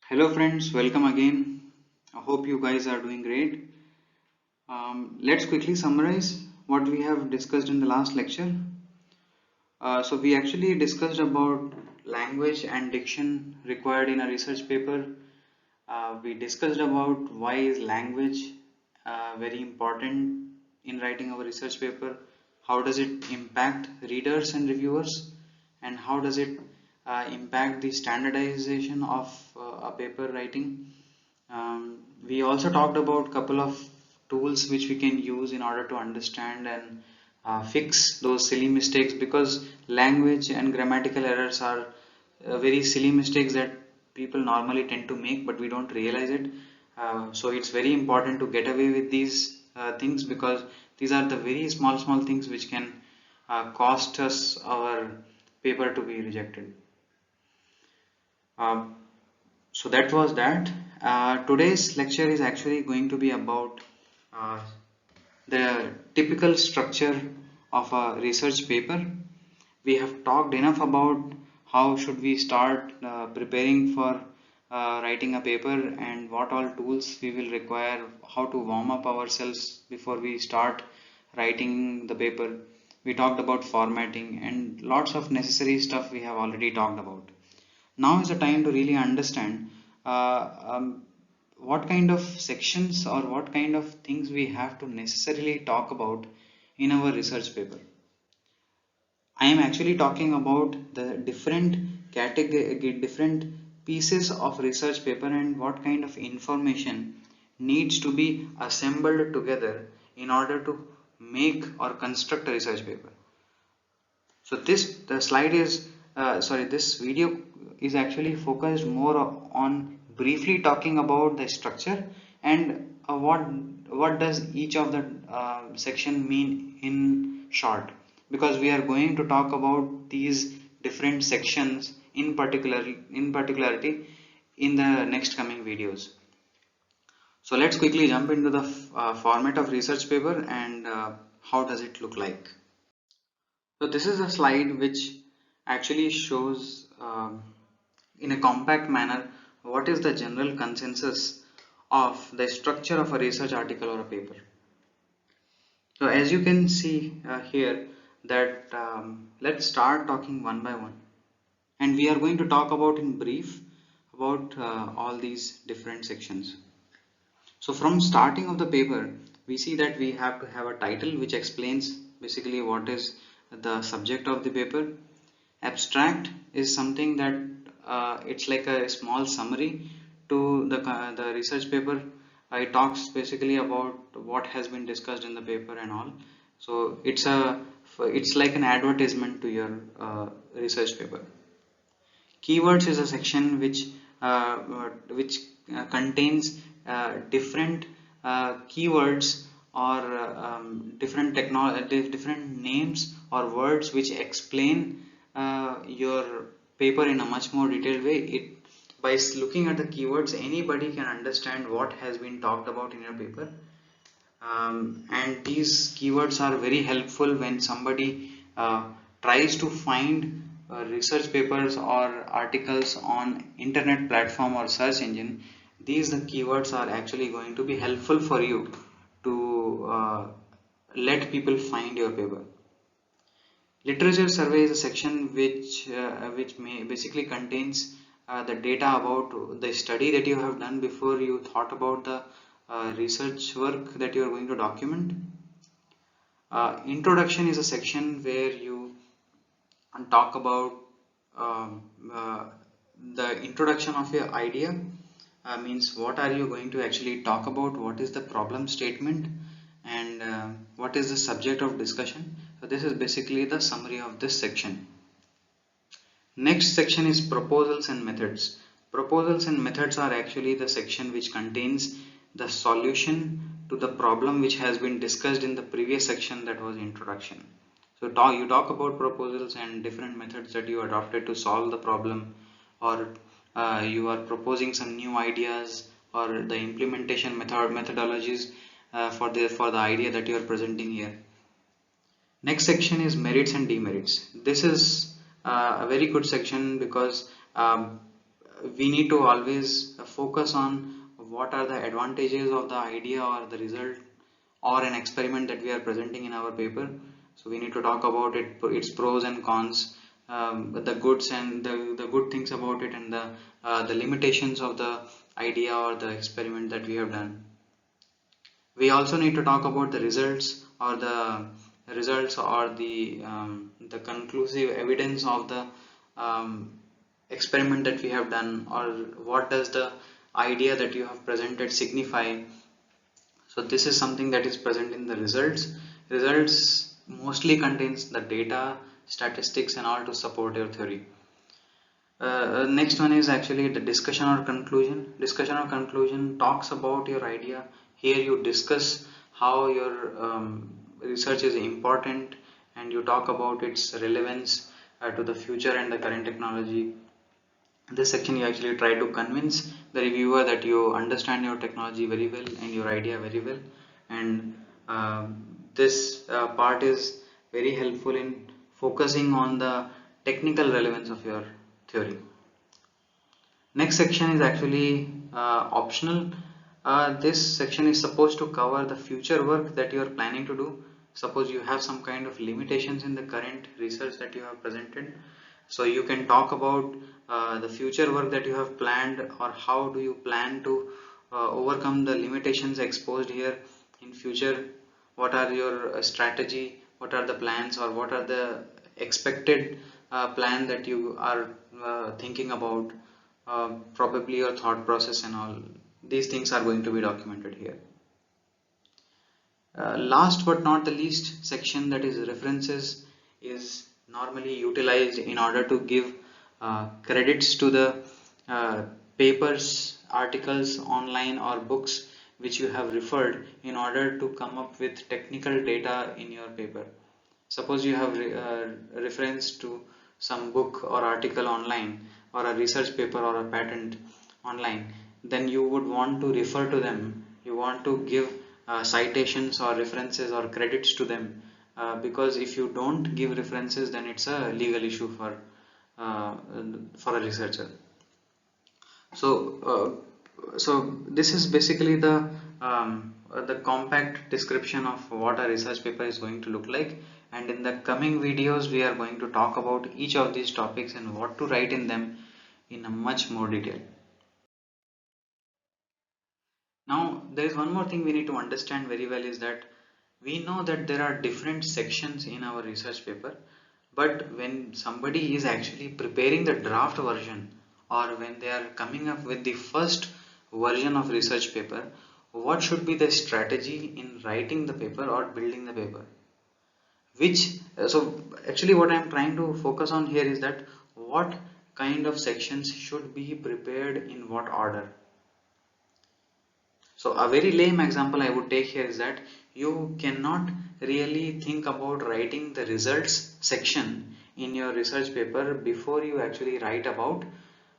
Hello friends, welcome again. I hope you guys are doing great. Let's quickly summarize what we have discussed in the last lecture. So we actually discussed about language and diction required in a research paper. We discussed about why is language very important in writing our research paper. How does it impact readers and reviewers, and how does it impact the standardization of a paper writing. We also talked about couple of tools which we can use in order to understand and fix those silly mistakes, because language and grammatical errors are very silly mistakes that people normally tend to make, but we don't realize it. So it's very important to get away with these things, because these are the very small things which can cost us our paper to be rejected. Um, so that was that. Today's lecture is actually going to be about uh, the typical structure of a research paper. We have talked enough about how should we start preparing for writing a paper, and what all tools we will require, how to warm up ourselves before we start writing the paper. We talked about formatting and lots of necessary stuff we have already talked about. Now is the time to really understand what kind of sections or what kind of things we have to necessarily talk about in our research paper. I am actually talking about the different category, different pieces of research paper, and what kind of information needs to be assembled together in order to make or construct a research paper. So the slide is this video is actually focused more on briefly talking about the structure, and what does each of the section mean in short, because we are going to talk about these different sections in particularity in the next coming videos. So let's quickly jump into the format of research paper, and how does it look like. So this is a slide which actually shows in a compact manner what is the general consensus of the structure of a research article or a paper. So as you can see here that let's start talking one by one, and we are going to talk about in brief about all these different sections. So from starting of the paper, we see that we have to have a title which explains basically what is the subject of the paper. Abstract is something that it's like a small summary to the research paper. It talks basically about what has been discussed in the paper and all. So it's like an advertisement to your research paper. Keywords is a section which contains different keywords or different names or words which explain your paper in a much more detailed way. By looking at the keywords, anybody can understand what has been talked about in your paper. And these keywords are very helpful when somebody tries to find research papers or articles on internet platform or search engine. These the keywords are actually going to be helpful for you to let people find your paper. Literature survey is a section which may basically contains the data about the study that you have done before you thought about the research work that you are going to document. Introduction is a section where you talk about um, uh, the introduction of your idea. Means what are you going to actually talk about, what is the problem statement, and what is the subject of discussion. So this is basically the summary of this section. Next section is proposals and methods. Proposals and methods are actually the section which contains the solution to the problem which has been discussed in the previous section, that was introduction. So you talk about proposals and different methods that you adopted to solve the problem, or you are proposing some new ideas or the implementation methodologies for the idea that you are presenting here. Next section is merits and demerits. This is a very good section because we need to always focus on what are the advantages of the idea or the result or an experiment that we are presenting in our paper. So we need to talk about its pros and cons, the goods and the good things about it, and the limitations of the idea or the experiment that we have done. We also need to talk about the results or the conclusive evidence of the um, experiment that we have done, or what does the idea that you have presented signify. So this is something that is present in the results mostly contains the data, statistics and all to support your theory. Next one is actually the discussion or conclusion. Discussion or conclusion talks about your idea. Here you discuss how your research is important, and you talk about its relevance to the future and the current technology. This section you actually try to convince the reviewer that you understand your technology very well and your idea very well, and this part is very helpful in focusing on the technical relevance of your theory. Next section is actually optional. This section is supposed to cover the future work that you are planning to do. Suppose you have some kind of limitations in the current research that you have presented, so you can talk about the future work that you have planned, or how do you plan to overcome the limitations exposed here in future. What are your strategy, what are the plans, or what are the expected plan that you are thinking about, probably your thought process and all. These things are going to be documented here. Last but not the least section, that is references, is normally utilized in order to give credits to the uh, papers, articles online or books which you have referred in order to come up with technical data in your paper. Suppose you have reference to some book or article online, or a research paper or a patent online, then you would want to refer to them. You want to give citations or references or credits to them, because if you don't give references, then it's a legal issue uh, for a researcher. So this is basically the compact description of what a research paper is going to look like, and in the coming videos we are going to talk about each of these topics and what to write in them in a much more detail. Now there is one more thing we need to understand very well, is that we know that there are different sections in our research paper, but when somebody is actually preparing the draft version, or when they are coming up with the first version of research paper, what should be the strategy in writing the paper or building the paper? So actually what I am trying to focus on here is that what kind of sections should be prepared in what order. So a very lame example I would take here is that you cannot really think about writing the results section in your research paper before you actually write about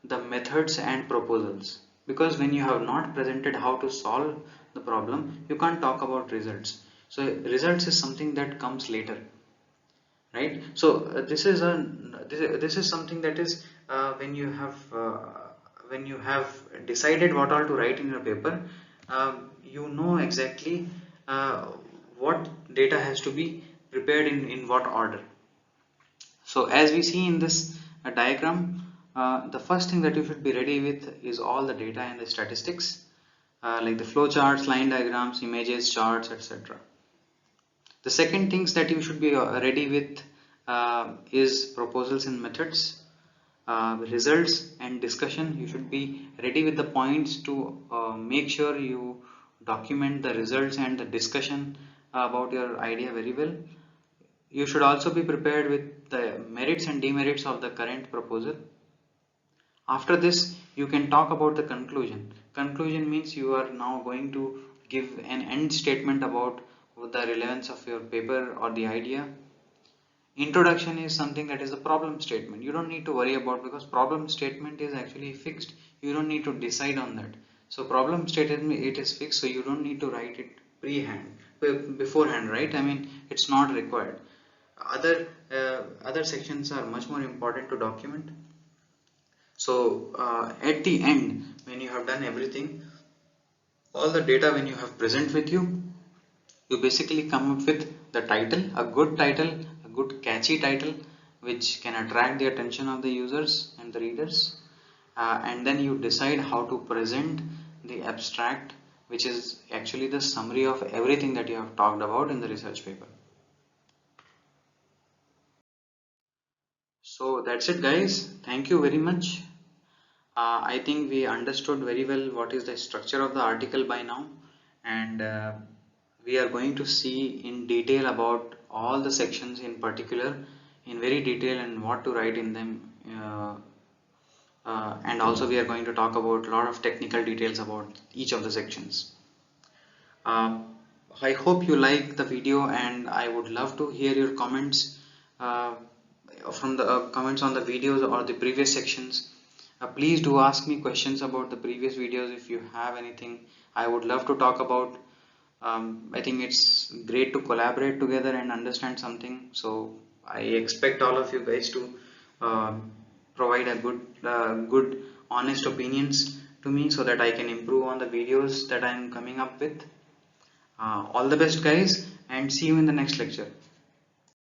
the methods and proposals, because when you have not presented how to solve the problem, you can't talk about results. So results is something that comes later, right? So this is something that is when you have decided what all to write in your paper, you know exactly uh, what data has to be prepared in what order. So as we see in this diagram, the first thing that you should be ready with is all the data and the statistics, like the flow charts, line diagrams, images, charts, etc. The second things that you should be ready with is proposals and methods, results and discussion. You should be ready with the points to make sure you document the results and the discussion about your idea very well. You should also be prepared with the merits and demerits of the current proposal. After this, you can talk about the conclusion. Conclusion means you are now going to give an end statement about the relevance of your paper or the idea. Introduction is something that is a problem statement. You don't need to worry about, because problem statement is actually fixed. You don't need to decide on that. So problem statement, it is fixed, so you don't need to write it beforehand, right? I mean, it's not required. Other sections are much more important to document. So at the end, when you have done everything, all the data when you have present with you, you basically come up with the title, a good title, a good catchy title which can attract the attention of the users and the readers, and then you decide how to present the abstract, which is actually the summary of everything that you have talked about in the research paper. So that's it guys, thank you very much. I think we understood very well what is the structure of the article by now, and we are going to see in detail about all the sections in particular in very detail and what to write in them, and also we are going to talk about a lot of technical details about each of the sections. Uh, I hope you like the video, and I would love to hear your comments uh, from the comments on the videos or the previous sections. Please do ask me questions about the previous videos if you have anything I would love to talk about. I think it's great to collaborate together and understand something. So I expect all of you guys to uh, provide a good, honest opinions to me so that I can improve on the videos that I'm coming up with. All the best guys, and see you in the next lecture.